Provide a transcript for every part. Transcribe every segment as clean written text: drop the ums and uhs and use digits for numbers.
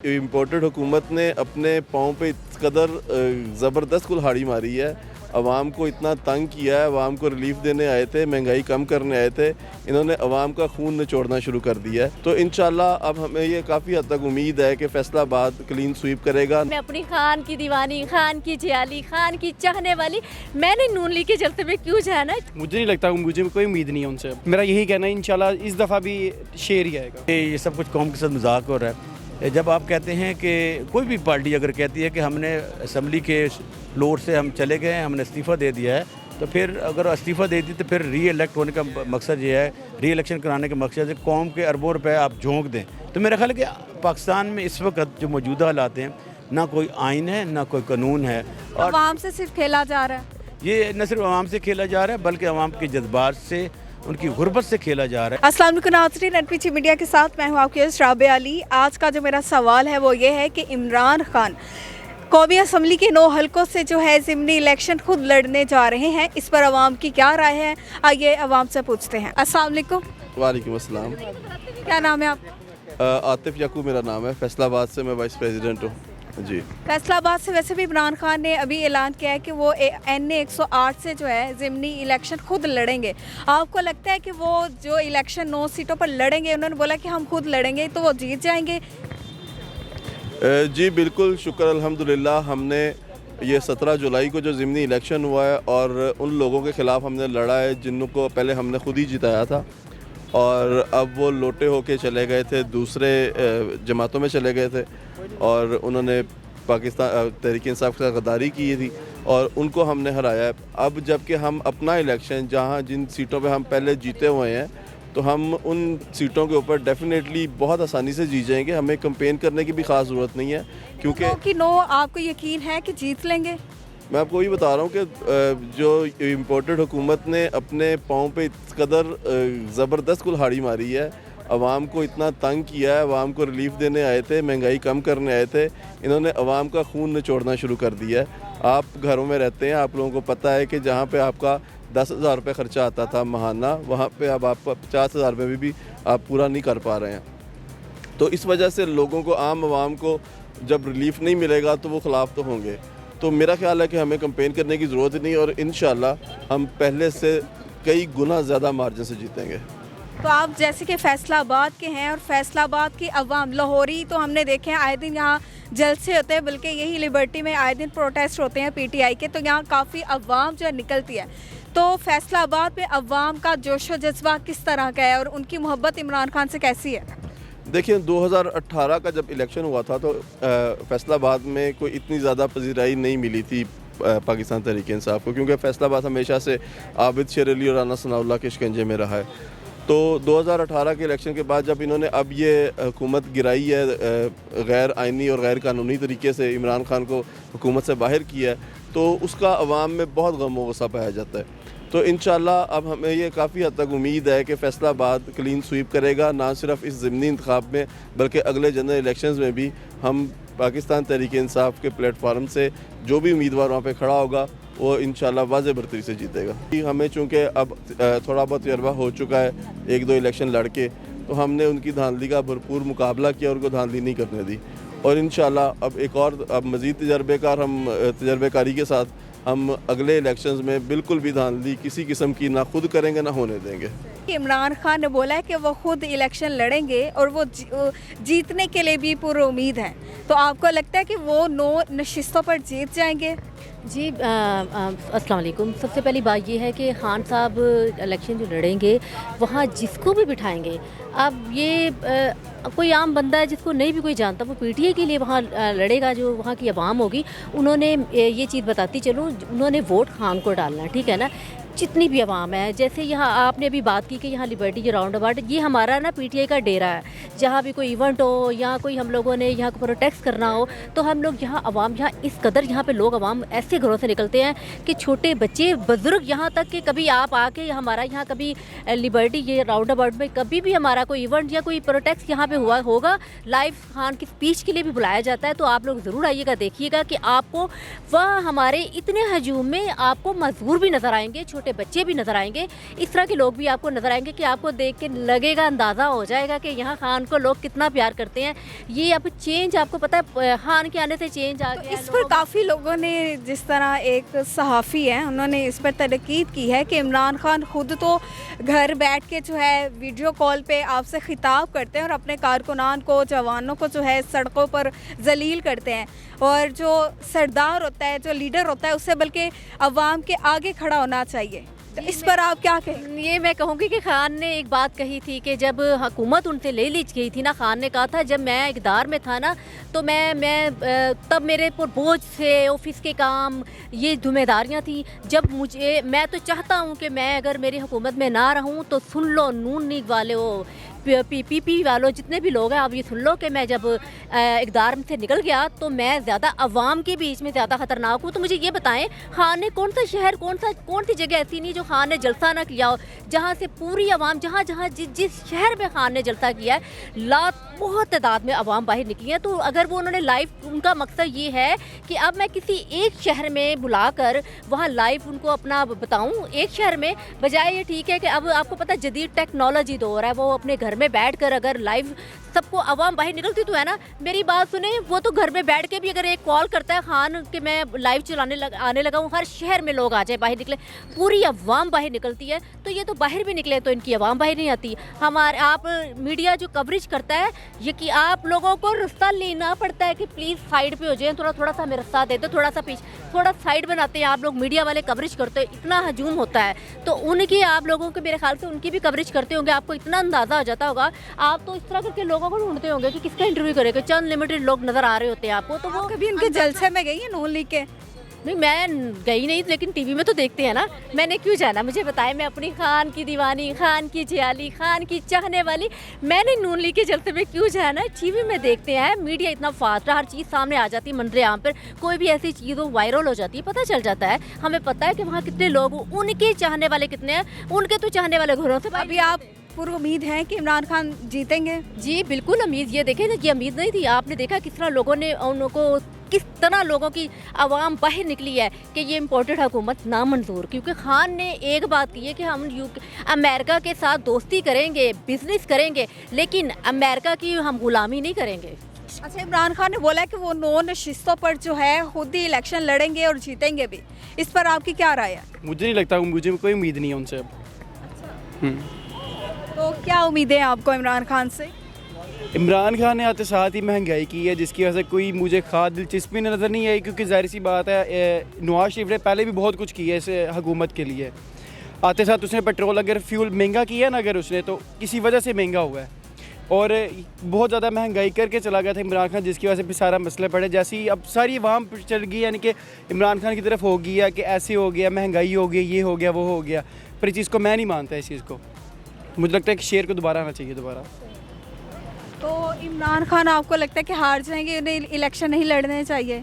Imported हुकूमत ने अपने पाँव पे इस कदर ज़बरदस्त कुल्हाड़ी मारी है, अवाम को इतना तंग किया है। अवाम को रिलीफ देने आए थे, महंगाई कम करने आए थे, इन्होंने अवाम का खून निचोड़ना शुरू कर दिया है। तो इंशाल्लाह अब हमें ये काफ़ी हद तक उम्मीद है कि फैसलाबाद क्लीन स्वीप करेगा। मैं अपनी खान की दीवानी, खान की जियाली, खान की चाहने वाली, मैंने नून लीग के जलसे में क्यों जाना। मुझे नहीं लगता, मुझे कोई उम्मीद नहीं है उनसे। मेरा यही कहना है इंशाल्लाह इस दफ़ा भी शेर ही आएगा। ये सब कुछ कौम के साथ मजाक हो रहा है। जब आप कहते हैं कि कोई भी पार्टी अगर कहती है कि हमने असम्बली के फ्लोर से हम चले गए हैं, हमने इस्तीफ़ा दे दिया है, तो फिर अगर इस्तीफ़ा दे दी तो फिर री इलेक्ट होने का मकसद ये है, री इलेक्शन कराने का मकसद है कौम के अरबों रुपए आप झोंक दें। तो मेरा ख्याल है कि पाकिस्तान में इस वक्त जो मौजूदा हालात हैं, ना कोई आइन है ना कोई कानून है, और अवाम से सिर्फ खेला जा रहा है। ये न सिर्फ आवाम से खेला जा रहा है बल्कि आवाम के जज्बात से, उनकी गुर्बत से खेला जा रहा है। अस्सलाम वालेकुम नाज़रीन, एनपीसी मीडिया के साथ मैं हूँ आपकी राबिया अली। आज का जो मेरा सवाल है वो ये है कि इमरान खान कौमी असम्बली के 9 हलकों से जो है ज़िमनी इलेक्शन खुद लड़ने जा रहे हैं, इस पर आवाम की क्या राय है, आइए आवाम से पूछते हैं। अस्सलाम वालेकुम। वालेकुम अस्सलाम। क्या नाम है आप? आतिफ याकूब मेरा नाम है, फैसलाबाद से मैं वाइस प्रेसिडेंट हूँ जी। फैसलाबाद से वैसे भी इमरान खान ने अभी ऐलान किया है कि वो NA 108 से जो है ज़िमनी इलेक्शन खुद लड़ेंगे। आपको लगता है कि वो जो इलेक्शन 9 सीटों पर लड़ेंगे, उन्होंने बोला कि हम खुद लड़ेंगे, तो वो जीत जाएंगे? जी बिल्कुल, शुक्र अल्हम्दुलिल्लाह। हमने ये 17 जुलाई को जो ज़िमनी इलेक्शन हुआ है और उन लोगों के ख़िलाफ़ हमने लड़ा है जिनको पहले हमने खुद ही जिताया था, और अब वो लोटे होके चले गए थे, दूसरे जमातों में चले गए थे और उन्होंने पाकिस्तान तहरीक-ए-इंसाफ के साथ गद्दारी की थी और उनको हमने हराया है। अब जबकि हम अपना इलेक्शन जहाँ जिन सीटों पे हम पहले जीते हुए हैं, तो हम उन सीटों के ऊपर डेफिनेटली बहुत आसानी से जीत जाएंगे। हमें कैंपेन करने की भी ख़ास ज़रूरत नहीं है, क्योंकि 9 आपको यकीन है कि जीत लेंगे? मैं आपको वही बता रहा हूँ कि जो इम्पोर्टेड हुकूमत ने अपने पाँव पे इस कदर ज़बरदस्त कुल्हाड़ी मारी है, अवाम को इतना तंग किया है। अवाम को रिलीफ देने आए थे, महंगाई कम करने आए थे, इन्होंने अवाम का खून निचोड़ना शुरू कर दिया है। आप घरों में रहते हैं, आप लोगों को पता है कि जहाँ पे आपका 10,000 रुपये ख़र्चा आता था महाना, वहाँ पे अब आपका 50,000 रुपये भी आप पूरा नहीं कर पा रहे हैं। तो इस वजह से लोगों को, आम आवाम को जब रिलीफ नहीं मिलेगा तो वो ख़िलाफ़ तो होंगे। तो मेरा ख्याल है कि हमें कैंपेन करने की ज़रूरत नहीं, और इंशाल्लाह हम पहले से कई गुना ज़्यादा मार्जिन से जीतेंगे। तो आप जैसे कि फैसलाबाद के हैं और फैसलाबाद की अवाम, लाहौरी तो हमने देखे हैं आए दिन यहाँ जलसे होते हैं, बल्कि यही लिबर्टी में आए दिन प्रोटेस्ट होते हैं PTI के, तो यहाँ काफ़ी अवाम जो है निकलती है। तो फैसलाबाद में अवाम का जोशो जज्बा किस तरह का है और उनकी मोहब्बत इमरान खान से कैसी है? देखिए, 2018 का जब इलेक्शन हुआ था तो फैसलाबाद में कोई इतनी ज़्यादा पजीराई नहीं मिली थी पाकिस्तान तहरीक-ए-इंसाफ को, क्योंकि फैसलाबाद हमेशा से आबिद शेर अली और राना सनाउल्लाह के शिकंजे में रहा है। तो 2018 के इलेक्शन के बाद जब इन्होंने अब ये हुकूमत गिराई है, गैर आइनी और गैर कानूनी तरीके से इमरान खान को हुकूमत से बाहर किया है, तो उसका अवाम में बहुत गम व गुस्सा पाया जाता है। तो इंशाल्लाह अब हमें ये काफ़ी हद तक उम्मीद है कि फैसलाबाद क्लीन स्वीप करेगा, ना सिर्फ इस ज़िमनी इंतखाब में बल्कि अगले जनरल इलेक्शंस में भी। हम पाकिस्तान तहरीक-ए-इंसाफ के प्लेटफार्म से जो भी उम्मीदवार वहाँ पे खड़ा होगा वो इंशाल्लाह वाज़ेह बरतरी से जीतेगा। हमें चूँकि अब थोड़ा बहुत तजर्बा हो चुका है 1-2 इलेक्शन लड़के, तो हमने उनकी धांधली का भरपूर मुकाबला किया और उनको धांधली नहीं करने दी, और इंशाल्लाह अब एक और मज़ीद तजर्बेकारी के साथ हम अगले इलेक्शंस में बिल्कुल भी धांधली किसी किस्म की ना खुद करेंगे ना होने देंगे। इमरान खान ने बोला है कि वो खुद इलेक्शन लड़ेंगे और वो जीतने के लिए भी पूरी उम्मीद है, तो आपको लगता है कि वो 9 नशिस्तों पर जीत जाएंगे? जी अस्सलाम वालेकुम। सबसे पहली बात ये है कि खान साहब इलेक्शन जो लड़ेंगे वहाँ जिसको भी बिठाएंगे, अब ये कोई आम बंदा है जिसको नहीं भी कोई जानता, वो PTI के लिए वहाँ लड़ेगा, जो वहाँ की आवाम होगी उन्होंने ये चीज़ बताती चलूँ, उन्होंने वोट खान को डालना, ठीक है ना। जितनी भी आवाम है, जैसे यहाँ आपने अभी बात की कि यहाँ लिबर्टी जो राउंड अबाउट, ये हमारा ना PTI का डेरा है। जहाँ भी कोई इवेंट हो या कोई हम लोगों ने यहाँ को प्रोटेक्ट करना हो, तो हम लोग यहाँ आवाम, यहाँ इस कदर यहाँ पे लोग आवाम ऐसे घरों से निकलते हैं कि छोटे बच्चे बुजुर्ग, यहाँ तक कि कभी आप आके हमारा यहाँ कभी लिबर्टी ये राउंड अबाउट में कभी भी हमारा कोई इवेंट या कोई प्रोटेस्ट यहाँ पे हुआ होगा, लाइव खान की स्पीच के लिए भी बुलाया जाता है। तो आप लोग ज़रूर आइएगा, देखिएगा कि आपको वह हमारे इतने हजूम में आपको मजबूर भी नज़र आएंगे, छोटे बच्चे भी नज़र आएंगे, इस तरह के लोग भी आपको नज़र आएंगे कि आपको देख के लगेगा, अंदाज़ा हो जाएगा कि यहाँ खान को लोग कितना प्यार करते हैं। ये अब चेंज आपको पता है, खान के आने से चेंज आ गया। इस पर काफ़ी लोगों ने, जिस तरह एक सहाफ़ी हैं उन्होंने इस पर तनकीद की है कि इमरान खान खुद तो घर बैठ के जो है वीडियो कॉल पे आपसे खिताब करते हैं और अपने कारकुनान को, जवानों को जो है सड़कों पर जलील करते हैं, और जो सरदार होता है, जो लीडर होता है, उससे बल्कि अवाम के आगे खड़ा होना चाहिए। तो इस पर आप क्या कहें? ये मैं कहूँगी कि खान ने एक बात कही थी कि जब हुकूमत उनसे ले ली गई थी ना, खान ने कहा था जब मैं इक़्तिदार में था ना तो मैं तब मेरे पर बोझ से ऑफिस के काम, ये जिम्मेदारियाँ थी। जब मैं तो चाहता हूँ कि मैं अगर मेरी हुकूमत में ना रहूँ तो सुन लो नून लीग वाले हो, पीपी वालों, जितने भी लोग हैं, आप ये सुन लो कि मैं जब इक़्तिदार से निकल गया तो मैं ज़्यादा अवाम के बीच में ज़्यादा ख़तरनाक हूँ। तो मुझे ये बताएं, खान ने कौन सा शहर, कौन सी जगह ऐसी नहीं जो खान ने जलसा ना किया हो, जहाँ से पूरी अवाम, जहाँ जिस शहर में खान ने जलसा किया है, बहुत तादाद में अवाम बाहर निकली है। तो अगर वो उन्होंने लाइव, उनका मकसद ये है कि अब मैं किसी एक शहर में बुलाकर वहाँ लाइव उनको अपना बताऊँ एक शहर में, बजाय ये ठीक है कि अब आपको पता है जदीद टेक्नोलॉजी दौर है, वो अपने घर में बैठकर अगर लाइव सबको अवाम बाहर निकलती तो है ना, मेरी बात सुने, वो तो घर में बैठ के भी अगर एक कॉल करता है खान कि मैं लाइव आने लगा हूँ, हर शहर में लोग आ जाए, बाहर निकले, पूरी अवाम बाहर निकलती है। तो ये तो बाहर भी निकले तो इनकी अवाम बाहर नहीं आती। आप मीडिया जो कवरेज करता है, ये कि आप लोगों को रास्ता लेना पड़ता है कि प्लीज़ साइड पे हो जाए, थोड़ा सा हमें रास्ता दे दो, थोड़ा सा पीछे, थोड़ा साइड बनाते हैं आप लोग, मीडिया वाले कवरेज करते हैं, इतना हजूम होता है। तो उनकी, आप लोगों के मेरे ख्याल से उनकी भी कवरेज करते होंगे, आपको इतना अंदाज़ा हो जाता होगा। आप तो इस तरह करके लोगों को ढूंढते होंगे कि किसका इंटरव्यू करेगा, चंद लिमिटेड लोग नज़र आ रहे होते हैं आपको। तो वो कभी उनके जलसे में गई है नून लीग के? नहीं, मैं गई नहीं, लेकिन टीवी में तो देखते हैं ना, मैंने क्यों जाना, मुझे बताएं, मैं अपनी खान की दीवानी, खान की जियाली, खान की चाहने वाली, मैंने नून लीग के जलसे में क्यों जाना? टीवी में देखते हैं, मीडिया इतना फास्ट है, हर चीज़ सामने आ जाती है, मंजर आम पर कोई भी ऐसी चीज़ हो वायरल हो जाती है, पता चल जाता है, हमें पता है कि वहाँ कितने लोग, उनके चाहने वाले कितने हैं, उनके तो चाहने वाले घरों से। अभी आप पूरी उम्मीद है कि इमरान खान जीतेंगे? जी बिल्कुल उम्मीद, ये देखें ना, ये उम्मीद नहीं थी, आपने देखा किस तरह लोगों ने उनको, किस तरह लोगों की आवाम बाहर निकली है कि ये इम्पोर्टेड हुकूमत नामंजूर, क्योंकि खान ने एक बात की है कि हम अमेरिका के साथ दोस्ती करेंगे, बिजनेस करेंगे, लेकिन अमेरिका की हम गुलामी नहीं करेंगे। अच्छा, इमरान खान ने बोला है कि वो 9 नशिस्तों पर जो है खुद ही इलेक्शन लड़ेंगे और जीतेंगे भी, इस पर आपकी क्या राय है? मुझे नहीं लगता, मुझे कोई उम्मीद नहीं है उनसे अब। तो क्या उम्मीदें हैं आपको इमरान खान से? इमरान खान ने आते साथ ही महंगाई की है, जिसकी वजह से कोई मुझे खास दिलचस्पी नज़र नहीं आई, क्योंकि जाहिर सी बात है नवाज शरीफ ने पहले भी बहुत कुछ किया है इस हुकूमत के लिए। आते साथ उसने पेट्रोल, अगर फ्यूल महंगा किया ना, अगर उसने, तो किसी वजह से महंगा हुआ है, और बहुत ज़्यादा महंगाई करके चला गया था इमरान खान, जिसकी वजह से भी सारा मसले पड़े। जैसे ही अब सारी आवाम चल गई, यानी कि इमरान खान की तरफ हो गई है कि ऐसे हो गया, महंगाई हो गई, ये हो गया, वो हो गया, पर इस चीज़ को मैं नहीं मानता, इस चीज़ को मुझे लगता है कि शेर को दोबारा आना चाहिए दोबारा। तो इमरान खान आपको लगता है कि हार जाएंगे, उन्हें इलेक्शन नहीं लड़ने चाहिए?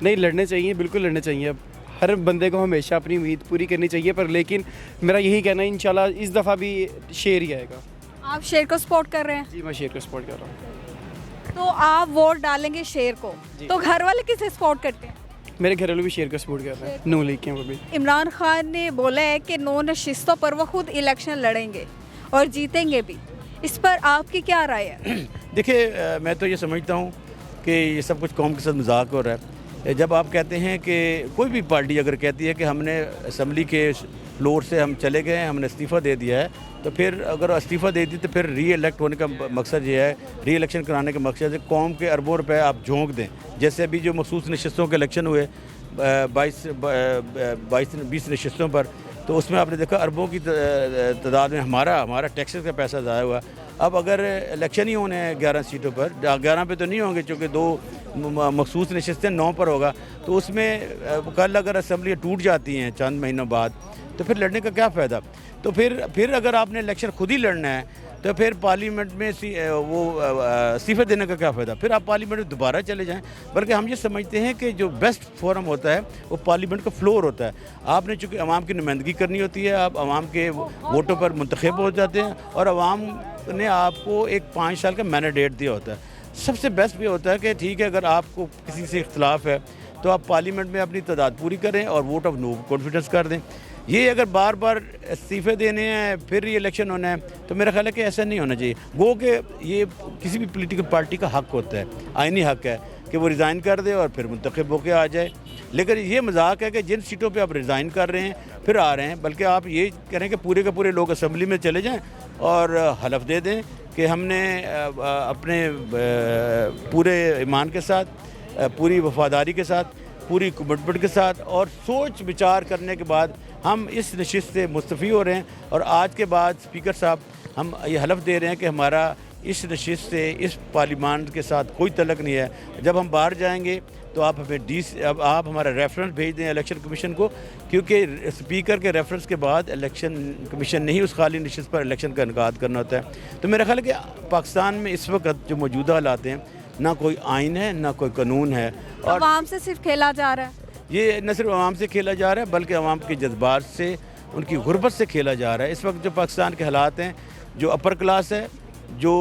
नहीं, लड़ने चाहिए, बिल्कुल लड़ने चाहिए। अब हर बंदे को हमेशा अपनी उम्मीद पूरी करनी चाहिए, पर लेकिन मेरा यही कहना है इंशाल्लाह इस दफ़ा भी शेर ही आएगा। आप शेर को सपोर्ट कर रहे हैं? जी, मैं शेर को सपोर्ट कर रहा हूँ। तो आप वोट डालेंगे शेर को, तो घर वाले किसे सपोर्ट करते हैं? मेरे घर वाले भी शेर को सपोर्ट कर रहे हैं, नून लीग के वो भी। इमरान खान ने बोला है कि 9 नशिस्तों पर वो खुद इलेक्शन लड़ेंगे और जीतेंगे भी, इस पर आपकी क्या राय है? देखिए, मैं तो ये समझता हूँ कि ये सब कुछ कौम के साथ मजाक हो रहा है। जब आप कहते हैं कि कोई भी पार्टी अगर कहती है कि हमने असम्बली के फ्लोर से हम चले गए हैं, हमने इस्तीफ़ा दे दिया है, तो फिर अगर इस्तीफ़ा दे दी तो फिर री इलेक्ट होने का मकसद ये है, री इलेक्शन कराने का मकसद है कौम के अरबों रुपए आप झोंक दें। जैसे अभी जो मखसूस नशस्तों के इलेक्शन हुए 20 नशस्तों पर, तो उसमें आपने देखा अरबों की तादाद में हमारा टैक्सेस का पैसा ज़ाया हुआ। अब अगर इलेक्शन ही होने हैं 11 सीटों पर, 11 पे तो नहीं होंगे चूँकि 2 मखसूस नशस्तें 9 पर होगा, तो उसमें कल अगर असम्बली टूट जाती हैं चंद महीनों बाद, तो फिर लड़ने का क्या फ़ायदा? तो फिर अगर आपने इलेक्शन खुद ही लड़ना है तो फिर पार्लियामेंट में इस्तीफे देने का क्या फ़ायदा, फिर आप पार्लियामेंट में दोबारा चले जाएं। बल्कि हम ये समझते हैं कि जो बेस्ट फोरम होता है वो पार्लियामेंट का फ्लोर होता है। आपने चूँकि अवाम की नुमाइंदगी करनी होती है, आप अवाम के वोटों पर मुंतखब हो जाते हैं और अवाम ने आपको एक 5 साल का मैंडेट दिया होता है। सबसे बेस्ट भी होता है कि ठीक है, अगर आपको किसी से इख्तलाफ है तो आप पार्लियामेंट में अपनी तादाद पूरी करें और वोट ऑफ नो कॉन्फिडेंस कर दें। ये अगर बार बार इस्तीफ़े देने हैं फिर री इलेक्शन होना है, तो मेरा ख्याल है कि ऐसा नहीं होना चाहिए। गो कि ये किसी भी पॉलिटिकल पार्टी का हक़ होता है, आइनी हक़ है कि वो रिज़ाइन कर दे और फिर मुंतखब होकर आ जाए। लेकिन ये मजाक है कि जिन सीटों पे आप रिज़ाइन कर रहे हैं फिर आ रहे हैं, बल्कि आप ये करें कि पूरे के पूरे लोग असम्बली में चले जाएँ और हलफ दे दें कि हमने अपने पूरे ईमान के साथ, पूरी वफादारी के साथ, पूरी कमिटमेंट के साथ और सोच विचार करने के बाद हम इस नशिस्त से मुस्तफ़ी हो रहे हैं। और आज के बाद स्पीकर साहब हम ये हलफ दे रहे हैं कि हमारा इस नशिस्त से, इस पार्लियामान के साथ कोई तल्लुक़ नहीं है। जब हम बाहर जाएंगे तो आप हमें अब आप हमारा रेफरेंस भेज दें इलेक्शन कमीशन को, क्योंकि स्पीकर के रेफरेंस के बाद इलेक्शन कमीशन ने ही उस खाली नशिस्त पर इलेक्शन का इनकाद करना होता है। तो मेरा ख्याल है कि पाकिस्तान में इस वक्त जो मौजूदा हालात हैं, ना कोई आइन है ना कोई कानून है, और अवाम से सिर्फ खेला जा रहा है। ये न सिर्फ आवाम से खेला जा रहा है बल्कि आवाम के जज्बात से, उनकी गुर्बत से खेला जा रहा है। इस वक्त जो पाकिस्तान के हालात हैं, जो अपर क्लास है, जो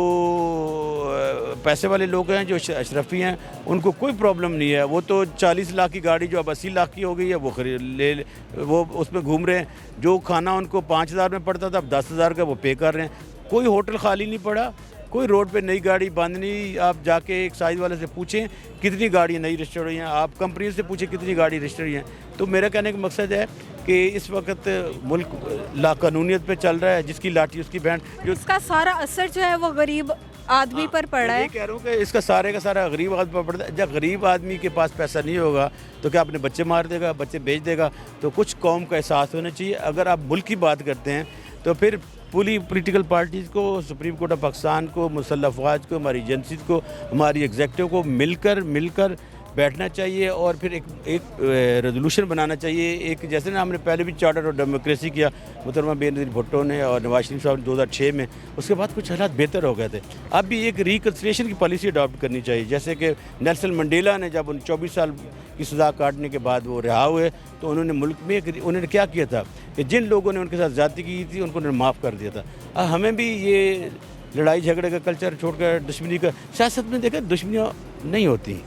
पैसे वाले लोग हैं, जो अशरफी हैं, उनको कोई प्रॉब्लम नहीं है। वो तो 40 लाख की गाड़ी जो अब 80 लाख की हो गई है वो उसमें घूम रहे हैं। जो खाना उनको 5,000 में पड़ता था अब 10,000 का वो पे कर रहे हैं। कोई होटल खाली नहीं पड़ा, कोई रोड पे नई गाड़ी बंद नहीं। आप जाके एक साइज वाले से पूछें कितनी गाड़ियाँ नई रजिस्टर हुई हैं, आप कंपनी से पूछें कितनी गाड़ी रजिस्टर हुई हैं। तो मेरा कहने का मकसद है कि इस वक्त मुल्क लाकानूनियत पे चल रहा है, जिसकी लाठी उसकी बैंड। जो इसका सारा असर जो है वो गरीब आदमी पर पड़ रहा मैं है। ये कह रहा हूँ कि इसका सारे का सारा गरीब आदमी पर पड़ता है। जब गरीब आदमी के पास पैसा नहीं होगा तो क्या अपने बच्चे मार देगा, बच्चे बेच देगा? तो कुछ कौम का एहसास होना चाहिए। अगर आप मुल्क की बात करते हैं तो फिर पूरी पॉलिटिकल पार्टीज़ को, सुप्रीम कोर्ट ऑफ पाकिस्तान को, मुसल्लह अफवाज को, हमारी एजेंसीज को, हमारी एग्जेक्टिव को मिलकर बैठना चाहिए और फिर एक रेजोल्यूशन बनाना चाहिए। एक जैसे ना हमने पहले भी चार्टर और डेमोक्रेसी किया मोहतरमा बेनज़ीर भुट्टो ने और नवाज शरीफ साहब ने 2006 में, उसके बाद कुछ हालात बेहतर हो गए थे। अब भी एक रिकन्सिलिएशन की पॉलिसी अडॉप्ट करनी चाहिए। जैसे कि नेल्सन मंडेला ने जब उन 24 साल की सज़ा काटने के बाद वो रिहा हुए तो उन्होंने मुल्क में उन्होंने क्या किया था कि जिन लोगों ने उनके साथ ज़्यादती की थी उनको उन्होंने माफ़ कर दिया था। हमें भी ये लड़ाई झगड़े का कल्चर छोड़कर दुश्मनी का, सियासत में देखा दुश्मनियाँ नहीं होती,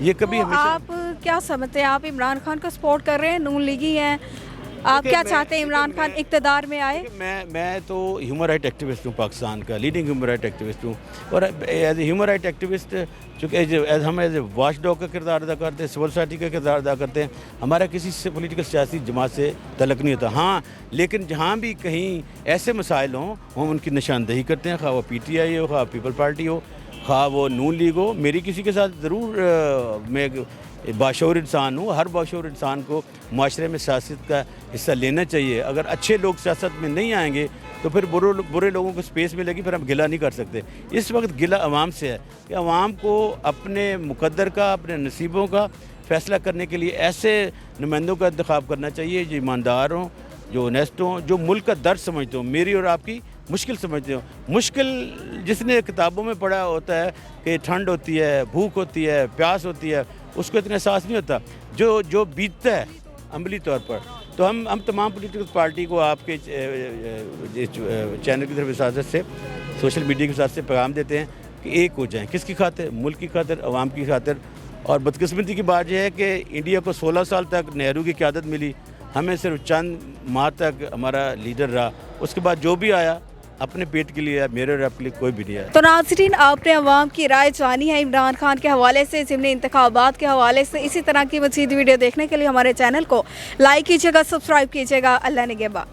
ये कभी तो हमेशा। आप क्या समझते हैं, आप इमरान खान को सपोर्ट कर रहे हैं, नून लीगी हैं, आप क्या चाहते हैं इमरान खान इक़्तिदार में आए? मैं तो ह्यूमन राइट एक्टिविस्ट हूँ, पाकिस्तान का लीडिंग ह्यूमन राइट एक्टिविस्ट हूँ। और as a human right activist चूँकि हम एज ए वॉच डॉग का किरदार अदा करते हैं, सिविल सोसाइटी का किरदार अदा करते हैं, हमारा किसी से पॉलिटिकल सियासी जमात से तल्लुक़ नहीं होता। हाँ, लेकिन जहाँ भी कहीं ऐसे मसाइल हों हम उनकी निशानदेही करते हैं, खा वो PTI हो, खा पीपल पार्टी हो, खा वो नून लीग हो। मेरी किसी के साथ ज़रूर मैं बाशऊर इंसान हूँ। हर बाशऊर इंसान को माशरे में सियासत का हिस्सा लेना चाहिए। अगर अच्छे लोग सियासत में नहीं आएंगे तो फिर बुरे लोगों को स्पेस मिलेगी, फिर हम गिला नहीं कर सकते। इस वक्त गिला अवाम से है कि अवाम को अपने मुकद्दर का, अपने नसीबों का फ़ैसला करने के लिए ऐसे नुमाइंदों का इंतखाब करना चाहिए जो ईमानदार हों, जो ऑनेस्ट हों, जो मुल्क का दर्द समझते हों, मेरी और आपकी मुश्किल समझते हो। मुश्किल जिसने किताबों में पढ़ा होता है कि ठंड होती है, भूख होती है, प्यास होती है, उसको इतना एहसास नहीं होता जो बीतता है अमली तौर पर। तो हम तमाम पॉलिटिकल पार्टी को आपके चैनल की तरफ इजाज़त से, सोशल मीडिया की इजाज़त से पैगाम देते हैं कि एक हो जाएं। किसकी खातिर? मुल्क की खातिर, अवाम की खातिर। और बदकिस्मती की बात यह है कि इंडिया को 16 साल तक नेहरू की क़यादत मिली, हमें सिर्फ चंद माह तक हमारा लीडर रहा, उसके बाद जो भी आया अपने पेट के लिए, मेरे और आपके लिए कोई भी नहीं आया। तो नाज़रीन, आपने अवाम की राय जानी है इमरान खान के हवाले से, ज़िमनी इंतखाबात के हवाले से। इसी तरह की मज़ीद वीडियो देखने के लिए हमारे चैनल को लाइक कीजिएगा, सब्सक्राइब कीजिएगा। अल्लाह निगहबान।